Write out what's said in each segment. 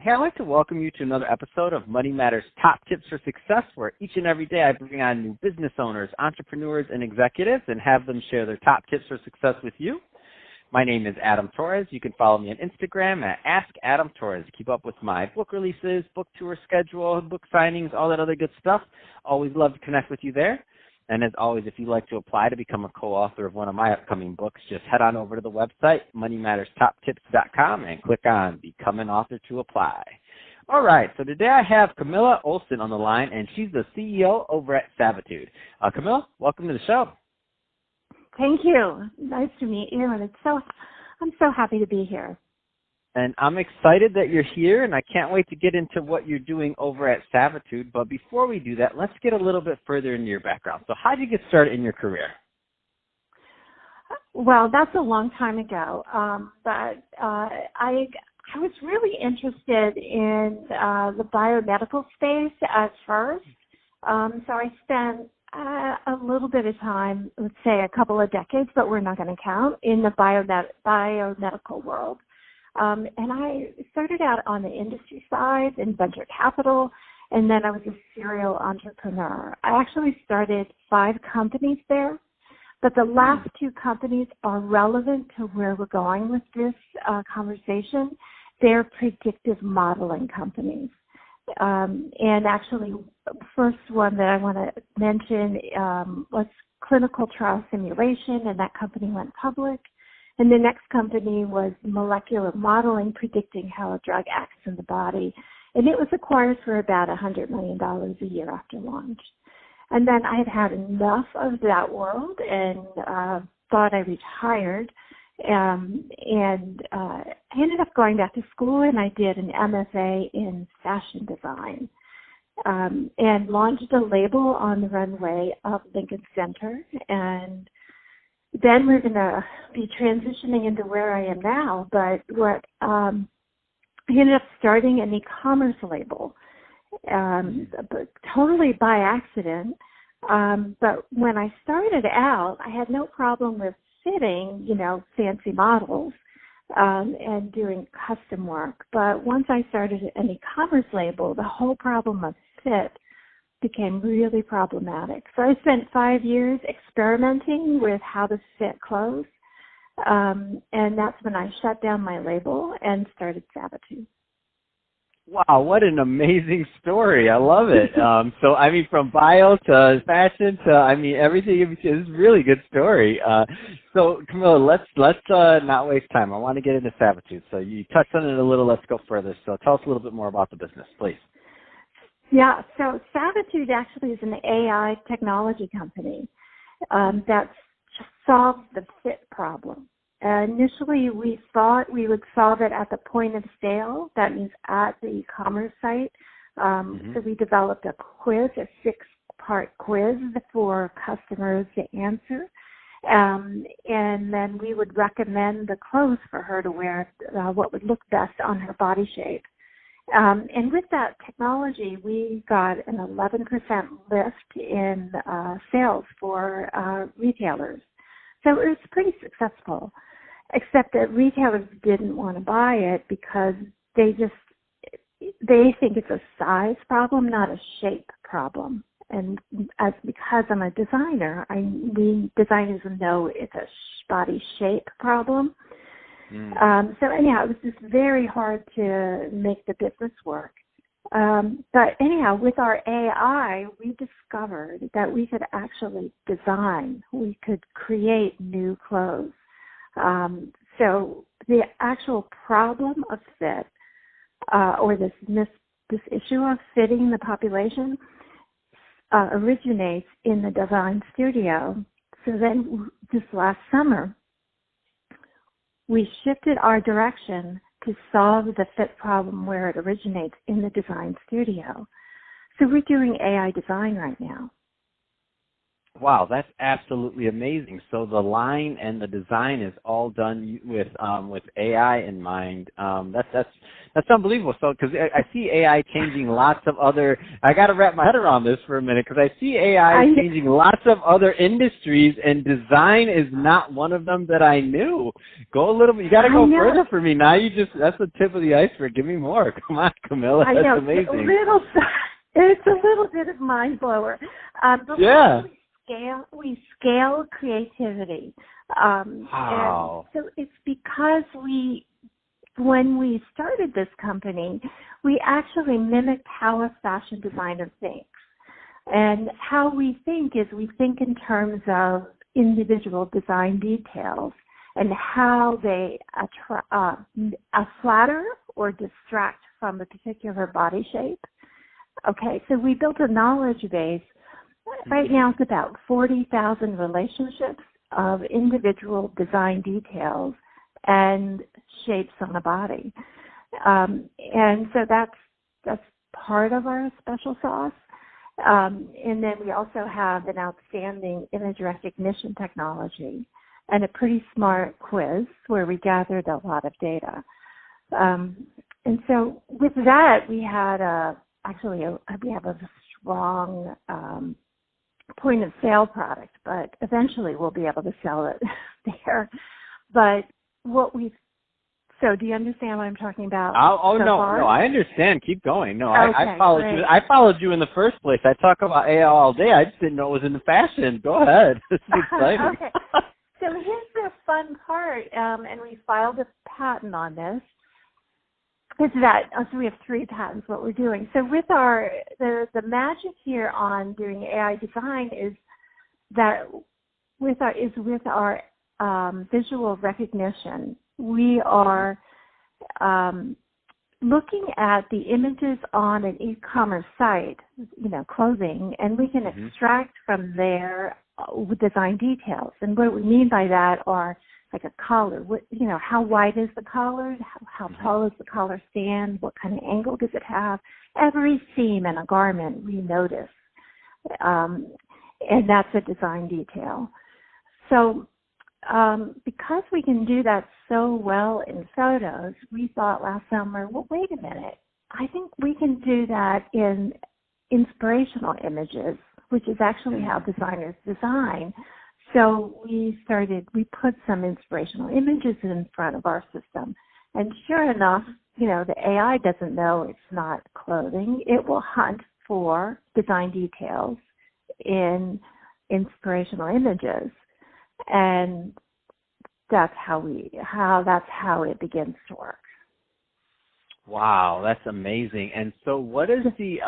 Hey, I'd like to welcome you to another episode of Money Matters Top Tips for Success, where each and every day I bring on new business owners, entrepreneurs, and executives and have them share their top tips for success with you. My name is Adam Torres. You can follow me on Instagram at AskAdamTorres. Keep up with my book releases, book tour schedule, book signings, all that other good stuff. Always love to connect with you there. And as always, if you'd like to apply to become a co-author of one of my upcoming books, just head on over to the website, moneymatterstoptips.com, and click on Become an Author to apply. All right, so today I have Camilla Olson on the line, and she's the CEO over at Savitude. Camilla, welcome to the show. Thank you. Nice to meet you, and I'm so happy to be here. And I'm excited that you're here, and I can't wait to get into what you're doing over at Savitude. But before we do that, let's get a little bit further into your background. So how did you get started in your career? Well, that's a long time ago, but I was really interested in the biomedical space at first. So I spent a little bit of time, let's say a couple of decades, but we're not going to count, in the biomedical world. And I started out on the industry side in venture capital, and then I was a serial entrepreneur. I actually started 5 companies there, but the last 2 companies are relevant to where we're going with this conversation. They're predictive modeling companies. And actually, the first one that I want to mention was clinical trial simulation, and that company went public. And the next company was molecular modeling, predicting how a drug acts in the body. And it was acquired for about $100 million a year after launch. And then I had enough of that world and thought I retired. And I ended up going back to school, and I did an MFA in fashion design and launched a label on the runway of Lincoln Center. And then we're going to be transitioning into where I am now, but I ended up starting an e-commerce label, but totally by accident. But when I started out, I had no problem with fitting, fancy models and doing custom work. But once I started an e-commerce label, the whole problem of fit became really problematic. So I spent 5 years experimenting with how to fit clothes, and that's when I shut down my label and started Savitude. Wow, what an amazing story. I love it. So, from bio to fashion to, everything. It's a really good story. So, Camilla, let's not waste time. I want to get into Savitude. So you touched on it a little. Let's go further. So tell us a little bit more about the business, please. Yeah, so Savitude actually is an AI technology company that solves the fit problem. Initially, we thought we would solve it at the point of sale. That means at the e-commerce site. So we developed a quiz, a 6-part quiz for customers to answer. And then we would recommend the clothes for her to wear, what would look best on her body shape. And with that technology, we got an 11% lift in sales for retailers. So it was pretty successful, except that retailers didn't want to buy it because they think it's a size problem, not a shape problem. And because I'm a designer, we designers know it's a body shape problem. So anyhow, it was just very hard to make the business work. But anyhow, with our AI, we discovered that we could actually design. We could create new clothes. So the actual problem of fit, or this issue of fitting the population, originates in the design studio. So then this last summer, we shifted our direction to solve the fit problem where it originates in the design studio. So we're doing AI design right now. Wow, that's absolutely amazing. So the line and the design is all done with AI in mind. That's unbelievable. So because I see AI changing lots of other. I got to wrap my head around this for a minute because I see AI changing lots of other industries, and design is not one of them that I knew. Go a little bit. You got to go further for me now. That's the tip of the iceberg. Give me more. Come on, Camilla. That's amazing. It's a little bit of mind blower. Yeah. We scale creativity. Wow. And so it's because when we started this company, we actually mimicked how a fashion designer thinks. And how we think is we think in terms of individual design details and how they flatter or distract from a particular body shape. Okay, so we built a knowledge base. Right now it's about 40,000 relationships of individual design details and shapes on the body. And so that's part of our special sauce. And then we also have an outstanding image recognition technology and a pretty smart quiz where we gathered a lot of data. And so with that, we had we have a strong point of sale product, but eventually we'll be able to sell it there. But so do you understand what I'm talking about? No, I understand. Keep going. No, I followed you. I followed you in the first place. I talk about AI all day. I just didn't know it was in the fashion. Go ahead. This is exciting. Okay. So here's the fun part, and we filed a patent on this. So we have 3 patents, what we're doing. So with the magic here on doing AI design is that with our visual recognition, we are looking at the images on an e-commerce site, clothing, and we can extract from there design details. And what we mean by that are like a collar. How wide is the collar? How tall does the collar stand? What kind of angle does it have? Every seam in a garment we notice, and that's a design detail. So because we can do that so well in photos, we thought last summer, well, wait a minute. I think we can do that in inspirational images, which is actually how designers design. So we put some inspirational images in front of our system. And sure enough, the AI doesn't know it's not clothing. It will hunt for design details in inspirational images. And that's how it begins to work. Wow, that's amazing. And so what is the,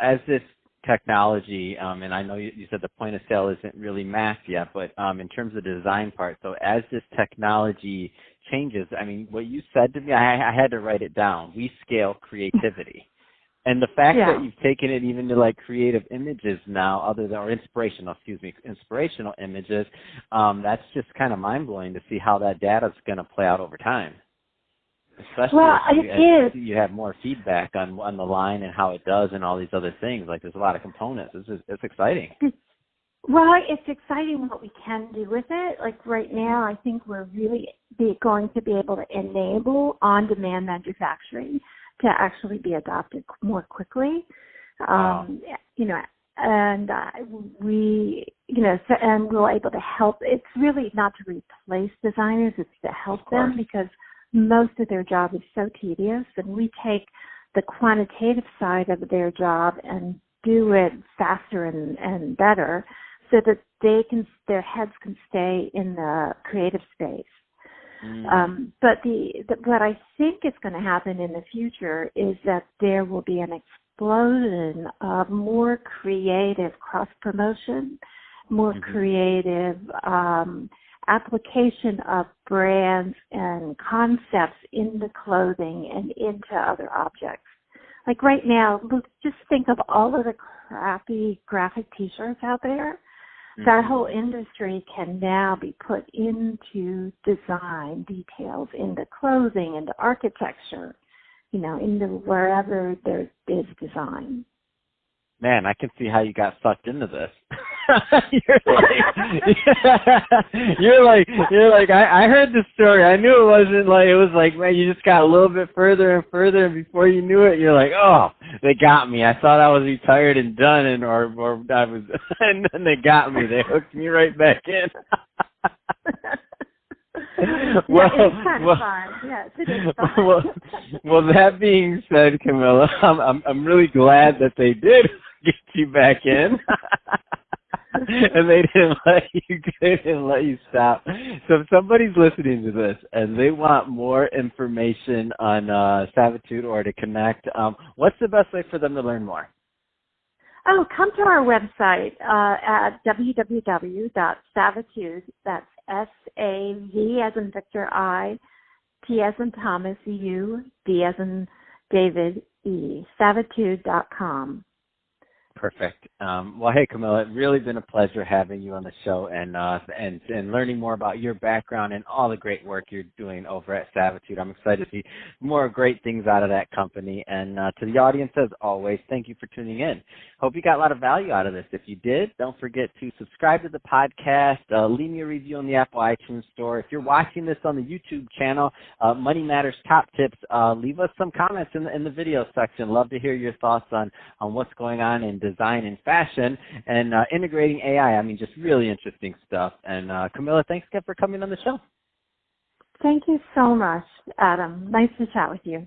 as this technology, and I know you said the point of sale isn't really mapped yet, but in terms of the design part, so as this technology changes, I mean, what you said to me, I had to write it down. We scale creativity. And the fact that you've taken it even to like creative images now, inspirational images, that's just kind of mind-blowing to see how that data is going to play out over time. Especially if you have more feedback on the line and how it does and all these other things. Like there's a lot of components. It's exciting. Well, it's exciting what we can do with it. Like right now, I think we're really going to be able to enable on-demand manufacturing to actually be adopted more quickly. Wow. And and we're able to help. It's really not to replace designers; it's to help them because most of their job is so tedious, and we take the quantitative side of their job and do it faster and better, so that their heads can stay in the creative space. But what I think is going to happen in the future is that there will be an explosion of more creative cross-promotion, more creative application of brands and concepts in the clothing and into other objects. Like right now, just think of all of the crappy graphic T-shirts out there. That whole industry can now be put into design details, into clothing, into architecture, into wherever there is design. Man, I can see how you got sucked into this. you're like, I heard the story. I knew it was like, man, you just got a little bit further and further, and before you knew it, you're like, oh, they got me. I thought I was retired and done, or I was, and then they got me. They hooked me right back in. Well, it's kind of fun. Yes, it is fun. well, that being said, Camilla, I'm really glad that they did get you back in, and they didn't let you stop. So if somebody's listening to this and they want more information on Savitude or to connect, what's the best way for them to learn more? Oh, come to our website at www.savitude. That's S-A-V as in Victor I, T as in Thomas U, D as in David E, savitude.com. Perfect. Well, hey, Camilla, it's really been a pleasure having you on the show and learning more about your background and all the great work you're doing over at Savitude. I'm excited to see more great things out of that company. And to the audience, as always, thank you for tuning in. Hope you got a lot of value out of this. If you did, don't forget to subscribe to the podcast, leave me a review on the Apple iTunes Store. If you're watching this on the YouTube channel, Money Matters Top Tips, leave us some comments in the video section. Love to hear your thoughts on what's going on in design and fashion and integrating AI. I mean, just really interesting stuff. And Camilla, thanks again for coming on the show. Thank you so much, Adam. Nice to chat with you.